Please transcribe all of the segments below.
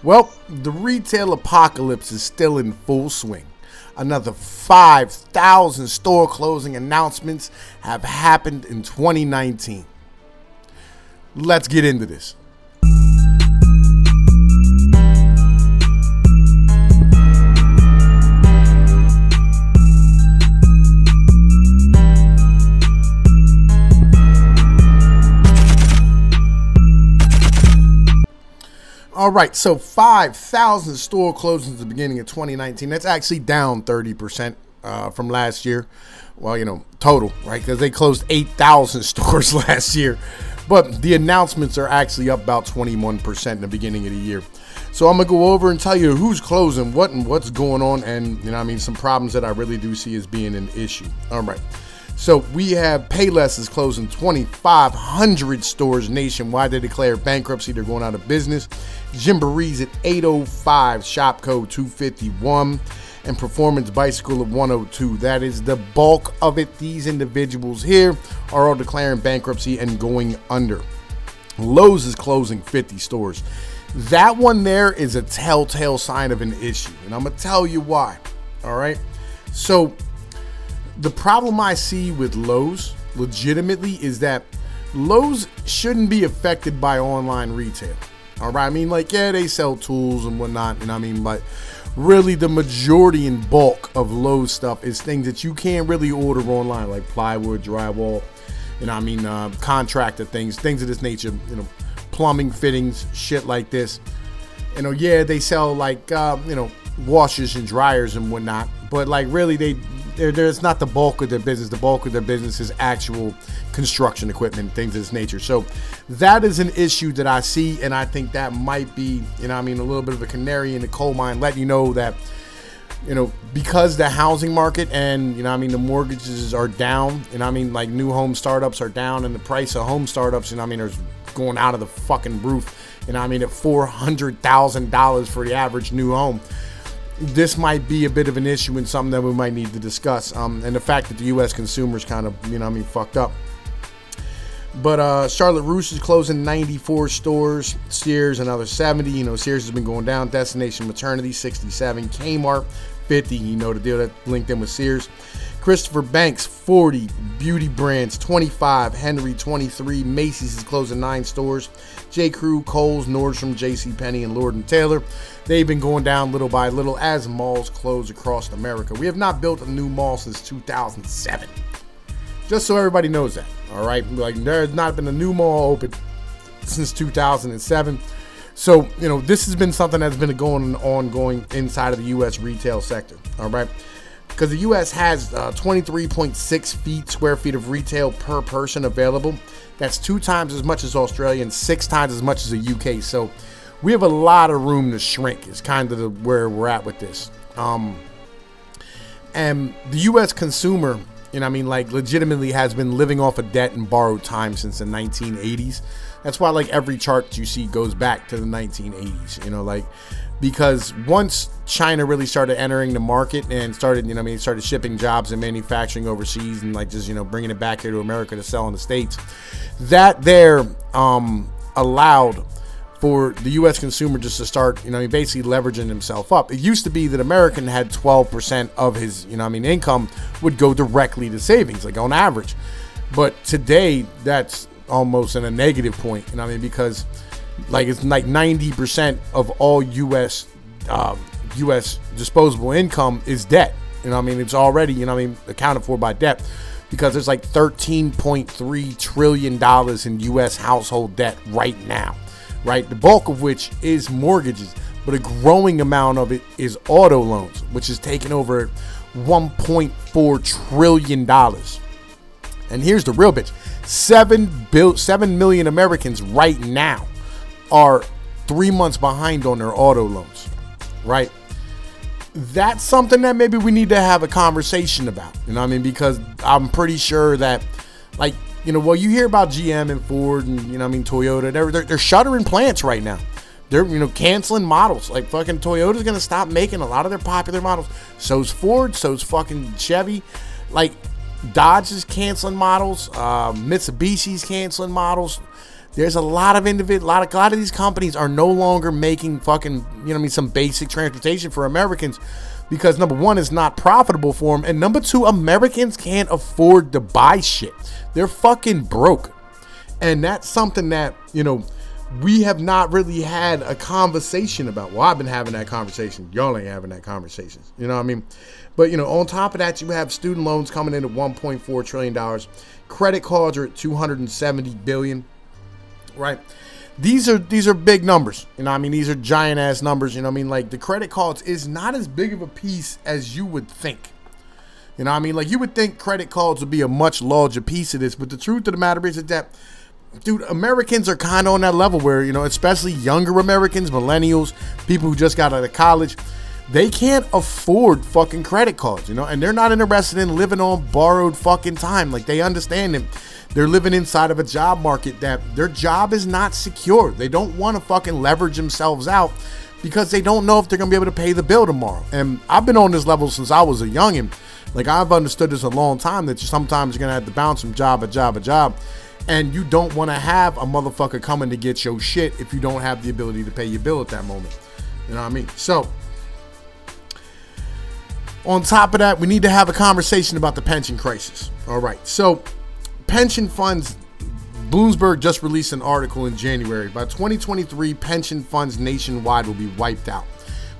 Well, the retail apocalypse is still in full swing. Another 5,000 store closing announcements have happened in 2019. Let's get into this. All right, so 5,000 store closings at the beginning of 2019. That's actually down 30% from last year. Well, total, right? Because they closed 8,000 stores last year. But the announcements are actually up about 21% in the beginning of the year. So I'm going to go over and tell you who's closing, what and what's going on, and, some problems that I really do see as being an issue. All right. So we have Payless is closing 2,500 stores nationwide. They declared bankruptcy. They're going out of business. Gymboree's at 805, Shopco 251, and Performance Bicycle at 102. That is the bulk of it. These individuals here are all declaring bankruptcy and going under. Lowe's is closing 50 stores. That one there is a telltale sign of an issue, and I'm going to tell you why. All right. So the problem I see with Lowe's legitimately is that Lowe's shouldn't be affected by online retail. All right. Yeah, they sell tools and whatnot. But really the majority and bulk of Lowe's stuff is things that you can't really order online, like plywood, drywall, contractor things of this nature, plumbing fittings, shit like this. Yeah, they sell washers and dryers and whatnot, but really there's not the bulk of their business. The bulk of their business is actual construction equipment, things of this nature. So that is an issue that I see, and I think that might be, a little bit of a canary in the coal mine, letting you know that, because the housing market and, the mortgages are down, and new home startups are down, and the price of home startups, are going out of the fucking roof, at $400,000 for the average new home. This might be a bit of an issue and something that we might need to discuss. And the fact that the U.S. consumers kind of, fucked up. But Charlotte Russe is closing 94 stores. Sears another 70. Sears has been going down. Destination Maternity 67. Kmart 50. The deal that linked in with Sears. Christopher Banks 40. Beauty Brands 25. Henry 23. Macy's is closing 9 stores. J. Crew, Kohl's, Nordstrom, JCPenney, and Lord & Taylor. They've been going down little by little as malls close across America. We have not built a new mall since 2007. Just so everybody knows that, all right? There has not been a new mall open since 2007. So, this has been something that's been ongoing inside of the U.S. retail sector, all right? Because the U.S. has 23.6 square feet of retail per person available. That's 2 times as much as Australia and 6 times as much as the UK. So we have a lot of room to shrink is kind of where we're at with this. And the U.S. consumer, legitimately has been living off of debt and borrowed time since the 1980s. That's why every chart you see goes back to the 1980s, because once China really started entering the market and started, started shipping jobs and manufacturing overseas and bringing it back here to America to sell in the States, that there allowed for the U.S. consumer just to start, basically leveraging himself up. It used to be that American had 12% of his, income would go directly to savings, on average. But today, that's almost in a negative point, because it's 90% of all U.S. disposable income is debt. It's already, accounted for by debt, because there's $13.3 trillion in U.S. household debt right now. Right, the bulk of which is mortgages, but a growing amount of it is auto loans, which is taking over $1.4 trillion. And here's the real bitch: 7 million Americans right now are 3 months behind on their auto loans. Right, that's something that maybe we need to have a conversation about. Because I'm pretty sure that, you hear about GM and Ford and, Toyota. They're shuttering plants right now. They're, canceling models. Fucking Toyota's going to stop making a lot of their popular models. So's Ford. So's fucking Chevy. Dodge is canceling models. Mitsubishi's canceling models. There's a lot of individual, a lot of these companies are no longer making fucking, some basic transportation for Americans because number one, it's not profitable for them, and number two, Americans can't afford to buy shit. They're fucking broke, and that's something that we have not really had a conversation about. Well, I've been having that conversation. Y'all ain't having that conversation. You know what I mean? But, on top of that, you have student loans coming in at $1.4 trillion. Credit cards are at $270 billion, right? These are big numbers. These are giant ass numbers. Like the credit cards is not as big of a piece as you would think. Like you would think credit cards would be a much larger piece of this. But the truth of the matter is that, dude, Americans are kind of on that level where, especially younger Americans, millennials, people who just got out of college, they can't afford fucking credit cards, and they're not interested in living on borrowed fucking time. Like they understand that they're living inside of a job market that their job is not secure. They don't want to fucking leverage themselves out because they don't know if they're going to be able to pay the bill tomorrow. And I've been on this level since I was a youngin'. Like I've understood this a long time that sometimes you're going to have to bounce from job to job. And you don't want to have a motherfucker coming to get your shit if you don't have the ability to pay your bill at that moment. You know what I mean? So, on top of that, we need to have a conversation about the pension crisis. All right. So, pension funds, Bloomberg just released an article in January. By 2023, pension funds nationwide will be wiped out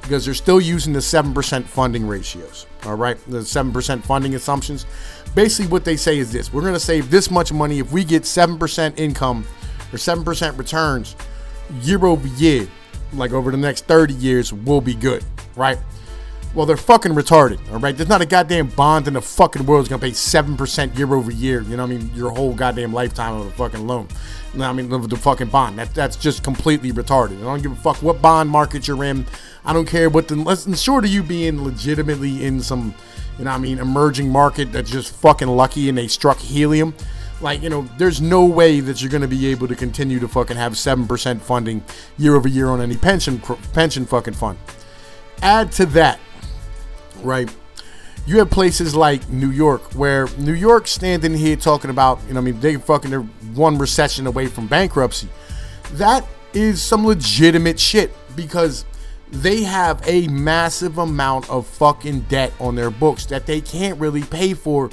because they're still using the 7% funding ratios. All right. The 7% funding assumptions. Basically what they say is this: we're going to save this much money if we get 7% income or 7% returns year over year, like over the next 30 years, we'll be good, right? Well, they're fucking retarded, all right? There's not a goddamn bond in the fucking world that's going to pay 7% year over year, your whole goddamn lifetime of the fucking loan. Of the fucking bond. That's just completely retarded. I don't give a fuck what bond market you're in. I don't care what short of you being legitimately in some, emerging market that's just fucking lucky and they struck helium. Like, there's no way that you're going to be able to continue to fucking have 7% funding year over year on any pension fucking fund. Add to that, right? You have places like New York, where New York's standing here talking about, they're one recession away from bankruptcy. That is some legitimate shit because they have a massive amount of fucking debt on their books that they can't really pay for,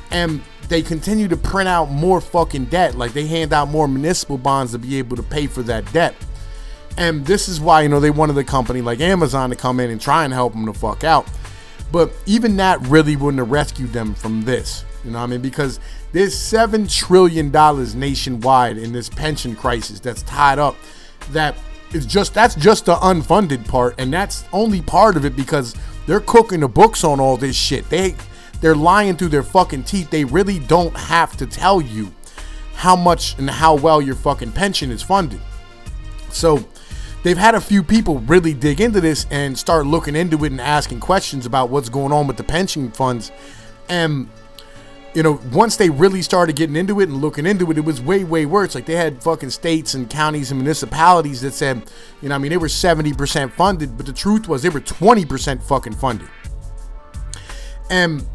and they continue to print out more fucking debt. Like they hand out more municipal bonds to be able to pay for that debt. And this is why, they wanted a company like Amazon to come in and try and help them the fuck out. But even that really wouldn't have rescued them from this, because there's $7 trillion nationwide in this pension crisis that's tied up. That's just the unfunded part, and that's only part of it because they're cooking the books on all this shit. They're lying through their fucking teeth. They really don't have to tell you how much and how well your fucking pension is funded. So they've had a few people really dig into this and start looking into it and asking questions about what's going on with the pension funds. And, once they really started getting into it and looking into it, it was way, way worse. Like they had fucking states and counties and municipalities that said, they were 70% funded, but the truth was they were 20% fucking funded. And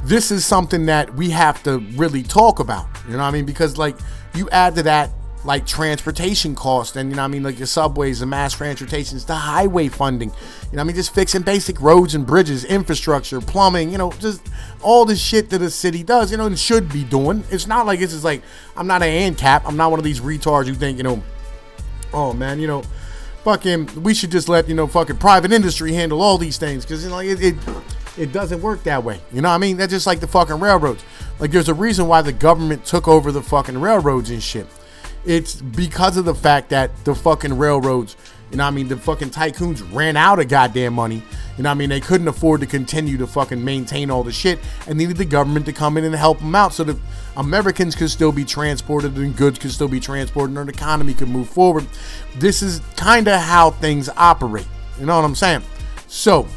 this is something that we have to really talk about, because like you add to that, like transportation costs and, like the subways, the mass transportations, the highway funding, just fixing basic roads and bridges, infrastructure, plumbing, just all the shit that a city does, and should be doing. It's not like it's just like, I'm not an ANCAP. I'm not one of these retards who think, oh man, fucking, we should just let, fucking private industry handle all these things. Cause it doesn't work that way. That's just like the fucking railroads. Like there's a reason why the government took over the fucking railroads and shit. It's because of the fact that the fucking railroads, the fucking tycoons ran out of goddamn money. They couldn't afford to continue to fucking maintain all the shit and needed the government to come in and help them out so that Americans could still be transported and goods could still be transported and the economy could move forward. This is kind of how things operate. You know what I'm saying? So,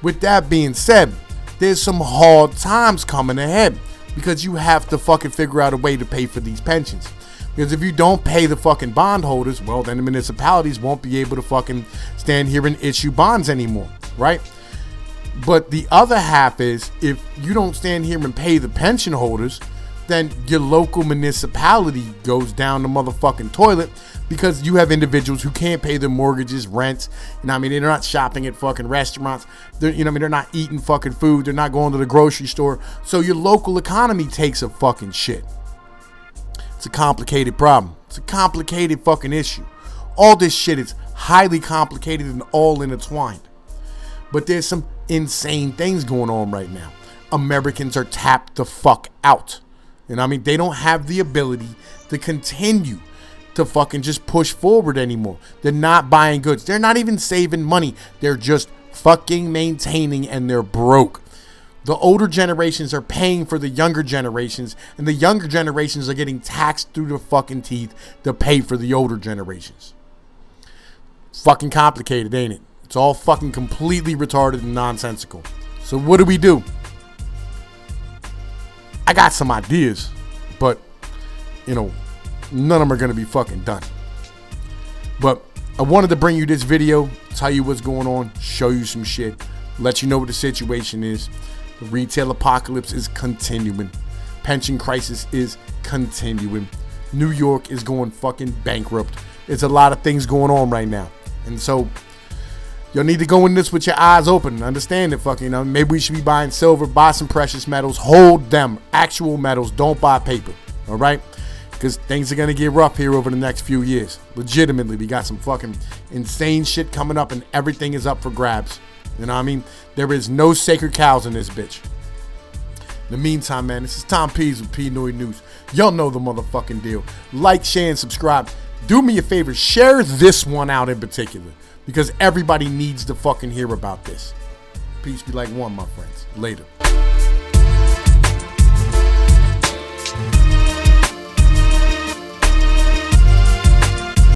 with that being said, there's some hard times coming ahead because you have to fucking figure out a way to pay for these pensions. Because if you don't pay the fucking bondholders, well, then the municipalities won't be able to fucking stand here and issue bonds anymore, right? But the other half is, if you don't stand here and pay the pension holders, then your local municipality goes down the motherfucking toilet because you have individuals who can't pay their mortgages, rents. You know what I mean? They're not shopping at fucking restaurants. They're, you know what I mean? They're not eating fucking food. They're not going to the grocery store. So your local economy takes a fucking shit. It's a complicated problem. It's a complicated fucking issue. All this shit is highly complicated and all intertwined. But there's some insane things going on right now. Americans are tapped the fuck out. You know what I mean? They don't have the ability to continue to fucking just push forward anymore. They're not buying goods. They're not even saving money. They're just fucking maintaining, and they're broke. The older generations are paying for the younger generations, and the younger generations are getting taxed through the fucking teeth to pay for the older generations. Fucking complicated, ain't it? It's all fucking completely retarded and nonsensical. So what do? I got some ideas, but, you know, none of them are going to be fucking done. But I wanted to bring you this video, tell you what's going on, show you some shit, let you know what the situation is. The retail apocalypse is continuing. Pension crisis is continuing. New York is going fucking bankrupt. There's a lot of things going on right now. And so you'll need to go in this with your eyes open. Understand it, fucking, you know, maybe we should be buying silver, buy some precious metals, hold them, actual metals, don't buy paper, all right? Because things are going to get rough here over the next few years. Legitimately, we got some fucking insane shit coming up and everything is up for grabs. You know what I mean? There is no sacred cows in this bitch. In the meantime, man, this is Tom Pease with Pinoy News. Y'all know the motherfucking deal. Like, share, and subscribe. Do me a favor, share this one out in particular, because everybody needs to fucking hear about this. Peace be like one, my friends. Later.